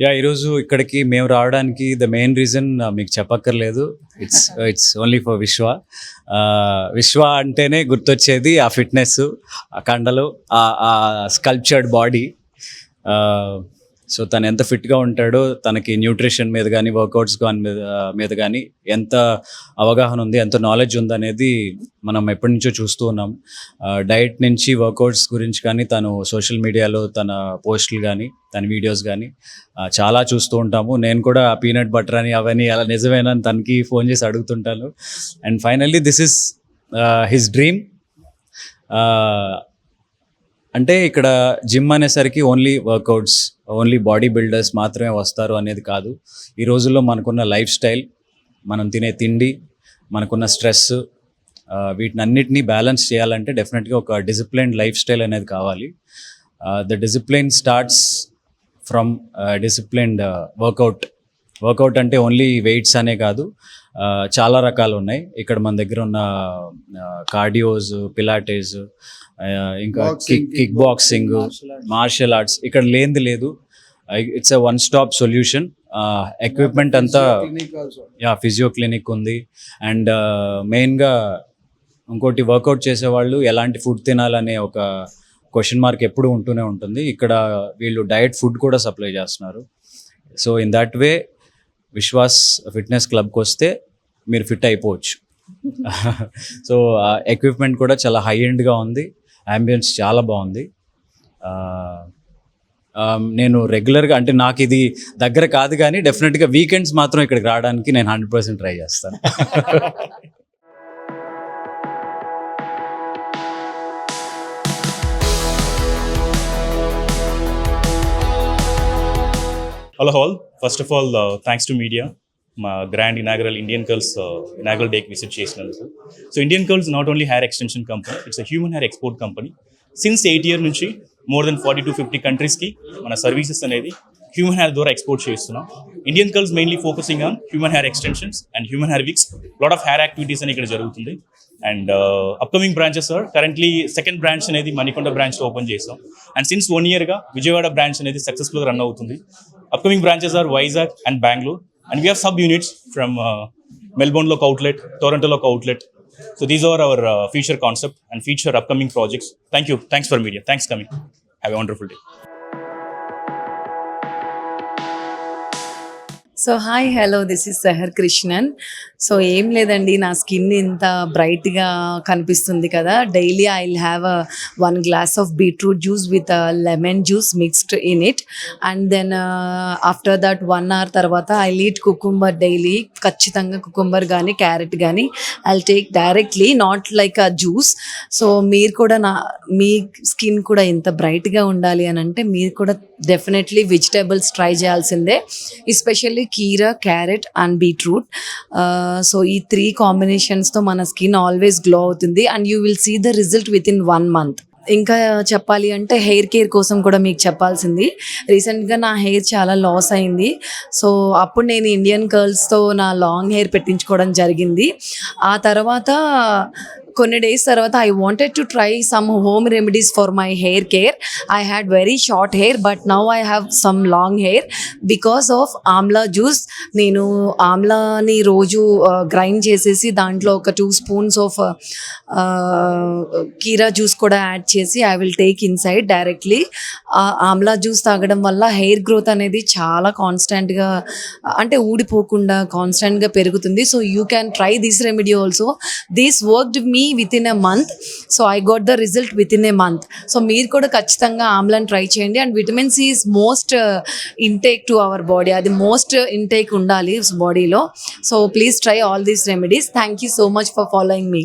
ఈరోజు ఇక్కడికి మేము రావడానికి ద మెయిన్ రీజన్ మీకు చెప్పక్కర్లేదు. ఇట్స్ ఓన్లీ ఫర్ విశ్వ. విశ్వ అంటేనే గుర్తొచ్చేది ఆ ఫిట్నెస్, ఆ కండలు, ఆ స్కల్ప్చర్డ్ బాడీ. సో తను ఎంత ఫిట్గా ఉంటాడో, తనకి న్యూట్రిషన్ మీద కానీ వర్కౌట్స్ మీద కానీ ఎంత అవగాహన ఉంది, ఎంత నాలెడ్జ్ ఉంది అనేది మనం ఎప్పటి నుంచో చూస్తూ ఉన్నాం. డైట్ నుంచి వర్కౌట్స్ గురించి కానీ తను సోషల్ మీడియాలో తన పోస్టులు కానీ తన వీడియోస్ కానీ చాలా చూస్తూ ఉంటాము. నేను కూడా పీనట్ బటర్ అని అవన్నీ అలా నిజమేనా అని తనకి ఫోన్ చేసి అడుగుతుంటాను. And finally this is his dream. అంటే ఇక్కడ జిమ్ అనేసరికి only workouts, only body builders మాత్రమే వస్తారు అనేది కాదు. ఈ రోజుల్లో మనకున్న లైఫ్ స్టైల్, మనం తినే తిండి, మనకున్న స్ట్రెస్, వీటినన్నిటినీ బ్యాలెన్స్ చేయాలంటే డెఫినెట్గా ఒక డిసిప్లైన్డ్ లైఫ్ స్టైల్ అనేది కావాలి. The discipline starts from disciplined workout అంటే ఓన్లీ వెయిట్స్ అనే కాదు, చాలా రకాలు ఉన్నాయి. ఇక్కడ మన దగ్గర ఉన్న కార్డియోస్, పిలాటెస్, ఇంకా కిక్ బాక్సింగ్, మార్షల్ ఆర్ట్స్, ఇక్కడ లేనిది లేదు. It's a one stop solution. Equipment అంతా ఫిజియో క్లినిక్ ఉంది. అండ్ మెయిన్గా ఇంకోటి, వర్కౌట్ చేసేవాళ్ళు ఎలాంటి ఫుడ్ తినాలనే ఒక క్వశ్చన్ మార్క్ ఎప్పుడు ఉంటూనే ఉంటుంది. ఇక్కడ వీళ్ళు డయట్ ఫుడ్ కూడా సప్లై చేస్తున్నారు. So in that way Vishwas fitness క్లబ్కి వస్తే మీరు ఫిట్ అయిపోవచ్చు. సో ఎక్విప్మెంట్ కూడా చాలా హై ఎండ్గా ఉంది, అంబియన్స్ చాలా బాగుంది. నేను రెగ్యులర్గా, అంటే నాకు ఇది దగ్గర కాదు కానీ డెఫినెట్గా వీకెండ్స్ మాత్రం ఇక్కడికి రావడానికి నేను 100% ట్రై చేస్తాను. Hello all. First of all, thanks to media. మా grand inaugural Indian Curls inaugural డేకి విజిట్ చేసినందుకు. So Indian Curls not only hair extension company, it's a human hair export company. Since 8 years నుంచి more than 40 to 50 కంట్రీస్కి మన services అనేది human hair ద్వారా export చేస్తున్నాం. Indian Curls mainly focusing on human hair extensions and human hair wigs. Lot of hair activities అని ఇక్కడ జరుగుతుంది. And upcoming branches are currently second branch అనేది మణికొండ బ్రాంచ్లో ఓపెన్ చేసాం. అండ్ సిన్స్ 1 yearగా విజయవాడ బ్రాంచ్ అనేది సక్సెస్ఫుల్గా రన్ అవుతుంది. Upcoming branches are Vizag and Bangalore, and we have sub-units from Melbourne Loc Outlet, Toronto Loc Outlet. So these are our future concept and future upcoming projects. Thank you. Thanks for media. Thanks coming. Have a wonderful day. So hi hello, this is సెహర్ Krishnan. So ఏం లేదండి, నా skin ఇంత బ్రైట్గా కనిపిస్తుంది కదా. Daily I will have 1 glass of beetroot juice with lemon juice mixed in it, and then after that 1 hour తర్వాత I eat cucumber daily. ఖచ్చితంగా cucumber కానీ క్యారెట్ కానీ I take directly, not like a juice. So మీరు కూడా మీ skin కూడా ఇంత బ్రైట్గా ఉండాలి అని అంటే మీరు కూడా డెఫినెట్లీ వెజిటేబుల్స్ ట్రై చేయాల్సిందే, ఎస్పెషల్లీ కీరా, క్యారెట్ అండ్ బీట్రూట్. సో ఈ 3 కాంబినేషన్స్తో మన స్కిన్ ఆల్వేస్ గ్లో అవుతుంది and you will see the result within 1 month. ఇంకా చెప్పాలి అంటే హెయిర్ కేర్ కోసం కూడా మీకు చెప్పాల్సింది. రీసెంట్గా నా హెయిర్ చాలా లాస్ అయింది. సో అప్పుడు నేను ఇండియన్ కర్ల్స్తో నా లాంగ్ హెయిర్ పెట్టించుకోవడం జరిగింది. ఆ తర్వాత కొన్ని డేస్ తర్వాత I wanted to try some home remedies for my hair care. I had very short hair, but now I have some long hair because of Amla juice. నేను ఆమ్లాని రోజు గ్రైండ్ చేసేసి దాంట్లో ఒక 2 spoons ఆఫ్ కీరా జ్యూస్ కూడా add చేసి I will take inside directly. Amla juice తాగడం వల్ల హెయిర్ గ్రోత్ అనేది చాలా కాన్స్టెంట్గా, అంటే ఊడిపోకుండా కాన్స్టెంట్గా పెరుగుతుంది. So you can try this remedy also. This worked me within a month, so I got the result within a month. So మీరు కూడా ఖచ్చితంగా ఆమ్లాని ట్రై చేయండి. And vitamin C is most intake to our body, అది most intake ఉండాలి బాడీలో. So please try all these remedies. Thank you so much for following me.